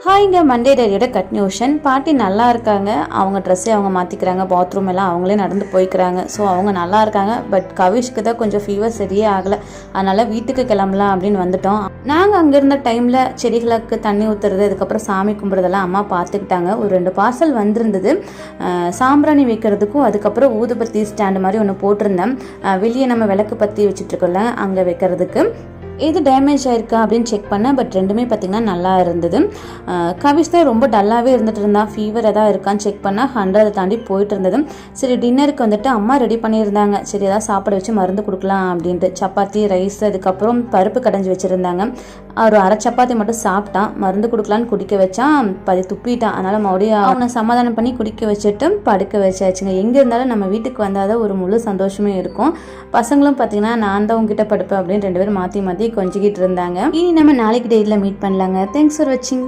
ஹாய்ங்க, Monday டைரியோட conclusion. பாட்டி நல்லா இருக்காங்க. அவங்க ட்ரெஸ்ஸே அவங்க மாற்றிக்கிறாங்க. பாத்ரூம் எல்லாம் அவங்களே நடந்து போய்க்கிறாங்க. ஸோ அவங்க நல்லா இருக்காங்க. பட் கவிஷ்க்கு தான் கொஞ்சம் ஃபீவர் சரியே ஆகலை. அதனால் வீட்டுக்கு கிளம்பலாம் அப்படின்னு வந்துட்டோம். நாங்கள் அங்கே இருந்த டைமில் செடிகளுக்கு தண்ணி ஊற்றுறது, அதுக்கப்புறம் சாமி கும்பிட்றதெல்லாம் அம்மா பார்த்துக்கிட்டாங்க. ஒரு 2 பார்சல் வந்திருந்தது. சாம்பிராணி வைக்கிறதுக்கும் அதுக்கப்புறம் ஊதுபத்தி ஸ்டாண்டு மாதிரி ஒன்று போட்டிருந்தேன். வெளியே நம்ம விளக்கு பற்றி வச்சுட்ருக்கோம்ல, அங்கே வைக்கிறதுக்கு. எது டேமேஜ் ஆயிருக்கா அப்படின்னு செக் பண்ணேன். பட் ரெண்டுமே பார்த்திங்கன்னா நல்லா இருந்தது. கவிஷ் தான் ரொம்ப டல்லாகவே இருந்துட்டு இருந்தா. ஃபீவர் எதாவது இருக்கான்னு செக் பண்ணால் 100 தாண்டி போயிட்டு இருந்தது. சரி, டின்னருக்கு வந்துட்டு அம்மா ரெடி பண்ணியிருந்தாங்க. சரி, எதாவது சாப்பிட வச்சு மருந்து கொடுக்கலாம் அப்படின்ட்டு. சப்பாத்தி, ரைஸ், அதுக்கப்புறம் பருப்பு கடைஞ்சி வச்சுருந்தாங்க. ஒரு 1/2 சப்பாத்தி மட்டும் சாப்பிட்டான். மருந்து கொடுக்கலான்னு குடிக்க வச்சான். துப்பிட்டான். அதனால் மறுபடியும் அவனை சமாதானம் பண்ணி குடிக்க வச்சுட்டு படுக்க வச்சாச்சுங்க. எங்கே இருந்தாலும் நம்ம வீட்டுக்கு வந்தால் தான் ஒரு முழு சந்தோஷமே இருக்கும். பசங்களும் பார்த்தீங்கன்னா நான் தான் உங்ககிட்ட படுப்பேன் அப்படின்னு 2 பேரும் மாற்றி மாற்றி கொஞ்சிக்கிட்டு இருந்தாங்க. இனி நம்ம நாளைக்கு டெய்லியில் மீட் பண்ணலாங்க. தேங்க்ஸ் ஃபார் வாட்சிங்.